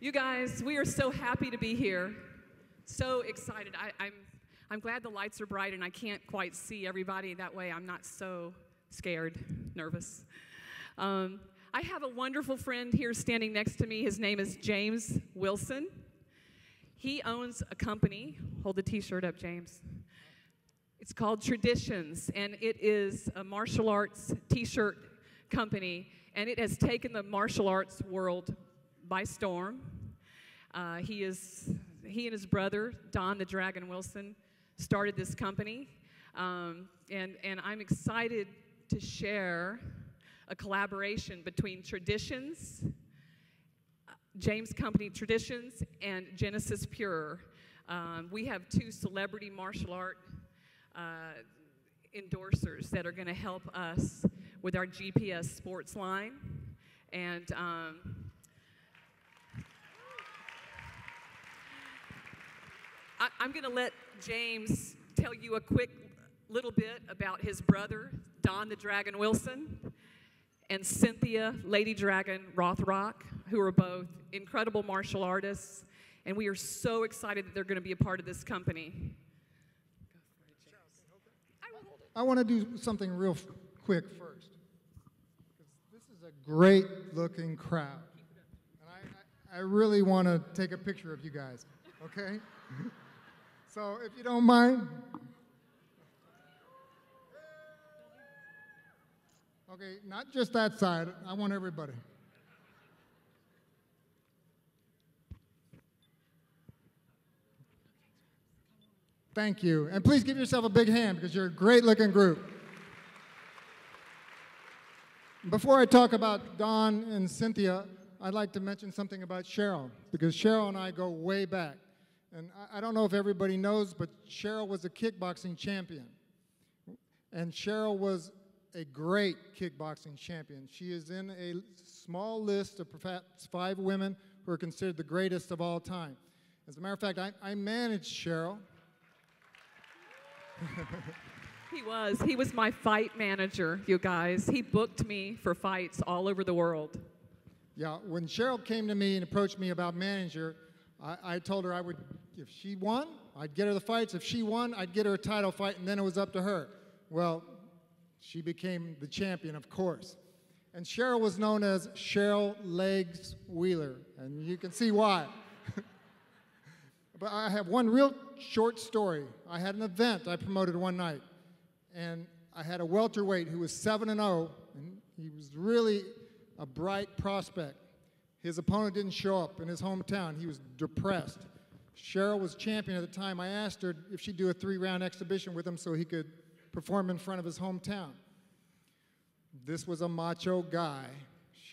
You guys, we are so happy to be here. So excited. I'm glad the lights are bright and I can't quite see everybody. That way I'm not so scared, nervous. I have a wonderful friend here standing next to me. His name is James Wilson. He owns a company. Hold the t-shirt up, James. It's called Traditions, and it is a martial arts t-shirt company, and it has taken the martial arts world by storm. He and his brother, Don the Dragon Wilson, started this company, and I'm excited to share a collaboration between Traditions, James Company Traditions, and Genesis Pure. We have two celebrity martial art endorsers that are going to help us with our GPS sports line. And I'm going to let James tell you a quick little bit about his brother, Don the Dragon Wilson, and Cynthia, Lady Dragon Rothrock, who are both incredible martial artists. And we are so excited that they're going to be a part of this company. I want to do something real quick first, because this is a great-looking crowd. And I really want to take a picture of you guys, okay? So if you don't mind. Okay, not just that side. I want everybody. Thank you. And please give yourself a big hand because you're a great-looking group. Before I talk about Don and Cynthia, I'd like to mention something about Cheryl, because Cheryl and I go way back. And I don't know if everybody knows, but Cheryl was a kickboxing champion. And Cheryl was a great kickboxing champion. She is in a small list of perhaps 5 women who are considered the greatest of all time. As a matter of fact, I managed Cheryl. He was my fight manager, you guys. He booked me for fights all over the world. Yeah, when Cheryl came to me and approached me about manager, I told her I would, if she won, I'd get her the fights. If she won, I'd get her a title fight, and then it was up to her. Well, she became the champion, of course. And Cheryl was known as Cheryl Legs Wheeler, and you can see why. But I have one real short story. I had an event I promoted one night, and I had a welterweight who was 7-0, and he was really a bright prospect. His opponent didn't show up in his hometown. He was depressed. Cheryl was champion at the time. I asked her if she'd do a 3-round exhibition with him so he could perform in front of his hometown. This was a macho guy.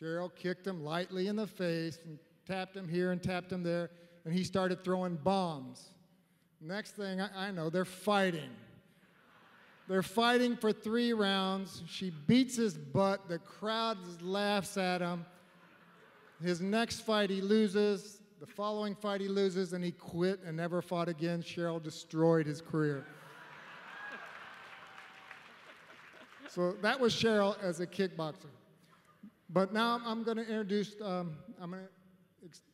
Cheryl kicked him lightly in the face and tapped him here and tapped him there, and he started throwing bombs. Next thing I know, they're fighting. They're fighting for 3 rounds. She beats his butt. The crowd laughs at him. His next fight he loses. The following fight he loses, and he quit and never fought again. Cheryl destroyed his career. So that was Cheryl as a kickboxer. But now I'm going to introduce, I'm going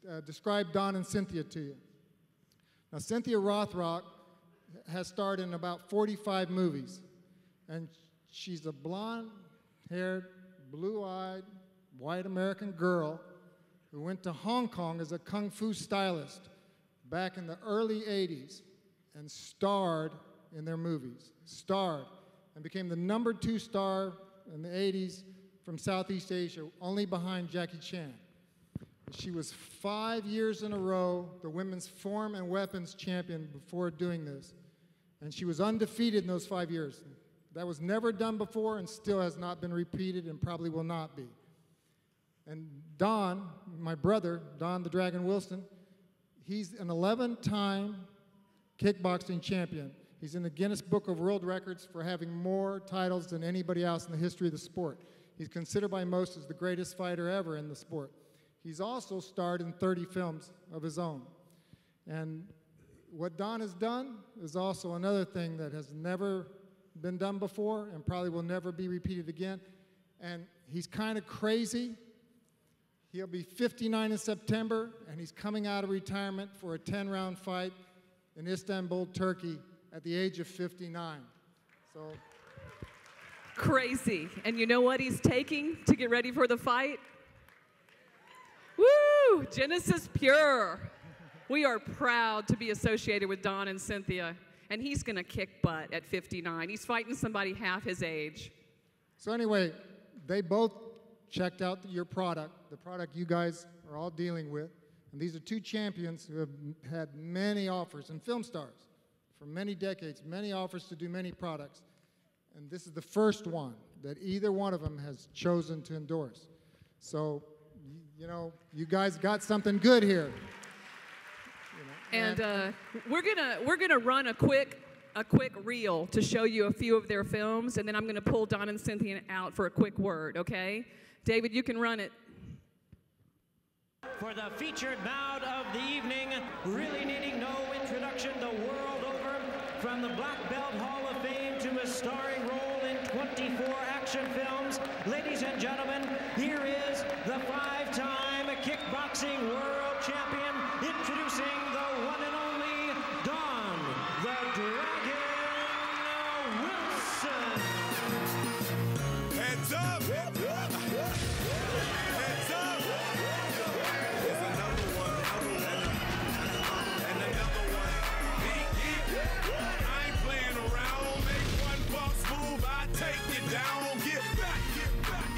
to describe Don and Cynthia to you. Now, Cynthia Rothrock has starred in about 45 movies, and she's a blonde-haired, blue-eyed, white American girl who went to Hong Kong as a kung fu stylist back in the early 80s and starred in their movies. Starred, and became the #2 star in the 80s from Southeast Asia, only behind Jackie Chan. She was 5 years in a row the women's form and weapons champion before doing this. And she was undefeated in those 5 years. That was never done before and still has not been repeated and probably will not be. And Don, my brother, Don the Dragon Wilson, he's an 11-time kickboxing champion. He's in the Guinness Book of World Records for having more titles than anybody else in the history of the sport. He's considered by most as the greatest fighter ever in the sport. He's also starred in 30 films of his own. And what Don has done is also another thing that has never been done before and probably will never be repeated again. And he's kind of crazy. He'll be 59 in September, and he's coming out of retirement for a 10-round fight in Istanbul, Turkey, at the age of 59. So crazy. And you know what he's taking to get ready for the fight? Woo! Genesis Pure. We are proud to be associated with Don and Cynthia, and he's going to kick butt at 59. He's fighting somebody half his age. So anyway, they both checked out your product, the product you guys are all dealing with. And these are two champions who have had many offers, and film stars for many decades, many offers to do many products. And this is the first one that either one of them has chosen to endorse. So, you know, you guys got something good here. And we're gonna run a quick reel to show you a few of their films, and then I'm gonna pull Don and Cynthia out for a quick word. Okay, David, you can run it. For the featured bout of the evening, really needing no introduction the world over, from the Black Belt Hall of Fame to a starring role in 24 action films, ladies and gentlemen, here is the five-time kickboxing world champion, introducing the one and only Don the Dragon Wilson. Heads up! Heads up! Heads up! There's another one, and another one. I ain't playing around. Make one false move, I take you down. Get back,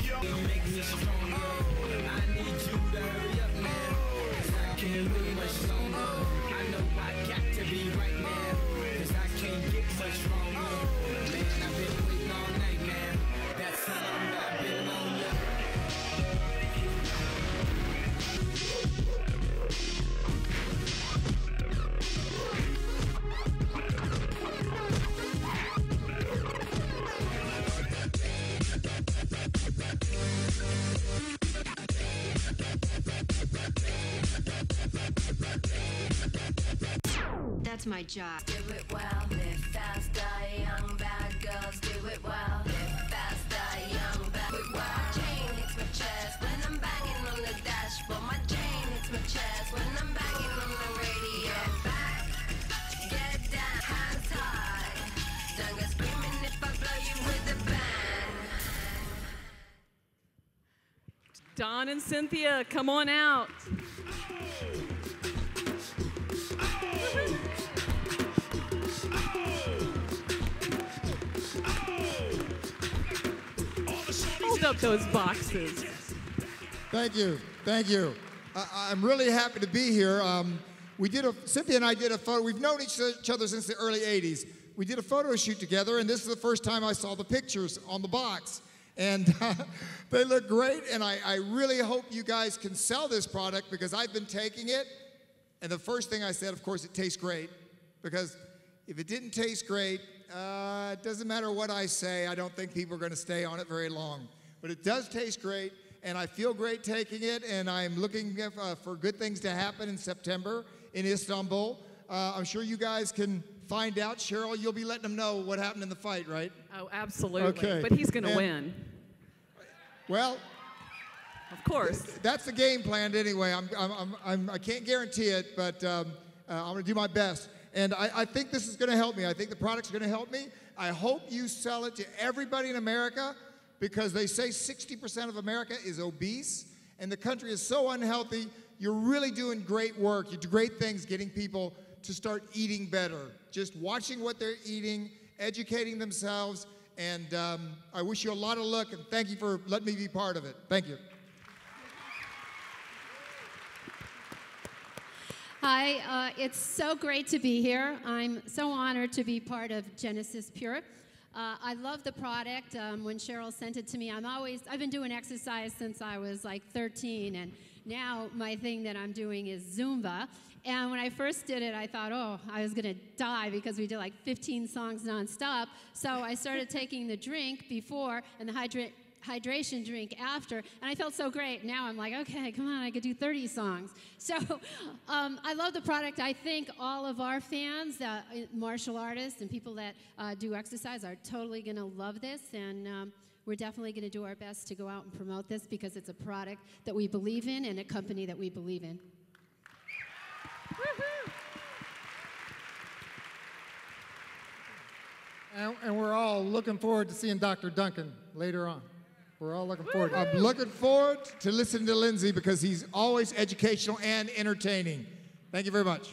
yo. You make me stronger. I need you to hurry up, man. 'Cause I can't wait much longer. I know I got to be right now. 'Cause I can't get much stronger. Man, I've been waiting all night, man. That's how long I've been on ya. That's my job. Do it well, live faster, young bad girls, do it well, live faster, young bad. Do it well. My chain hits my chest when I'm banging on the dashboard. My chain hits my chest when I'm banging on the radio. Get back, get down, hands high. Don't go screaming if I blow you with a bang. Don and Cynthia, come on out. Hold up those boxes. Thank you. Thank you. I'm really happy to be here. Cynthia and I did a photo. We've known each other since the early 80s. We did a photo shoot together, and this is the first time I saw the pictures on the box. And they look great, and I really hope you guys can sell this product because I've been taking it. And the first thing I said, of course, it tastes great. Because if it didn't taste great, it doesn't matter what I say. I don't think people are going to stay on it very long. But it does taste great, and I feel great taking it, and I'm looking for good things to happen in September in Istanbul. I'm sure you guys can find out. Cheryl, you'll be letting them know what happened in the fight, right? Oh, absolutely. Okay. But he's going to win. Well, of course. That's the game plan anyway. I can't guarantee it, but I'm going to do my best. And I think this is going to help me. I think the product's going to help me. I hope you sell it to everybody in America because they say 60% of America is obese, and the country is so unhealthy. You're really doing great work. You do great things getting people to start eating better. Just watching what they're eating, educating themselves, and I wish you a lot of luck, and thank you for letting me be part of it. Thank you. Hi, it's so great to be here. I'm so honored to be part of Genesis Pure. I love the product. When Cheryl sent it to me, I've been doing exercise since I was like 13, and now my thing that I'm doing is Zumba. And when I first did it, I thought, oh, I was going to die because we did like 15 songs nonstop. So I started taking the drink before and the hydration drink after, and I felt so great. Now I'm like, okay, come on, I could do 30 songs. So I love the product. I think all of our fans, martial artists and people that do exercise are totally going to love this, and we're definitely going to do our best to go out and promote this because it's a product that we believe in and a company that we believe in. And we're all looking forward to seeing Dr. Duncan later on. We're all looking forward to it. I'm looking forward to listening to Lindsay because he's always educational and entertaining. Thank you very much.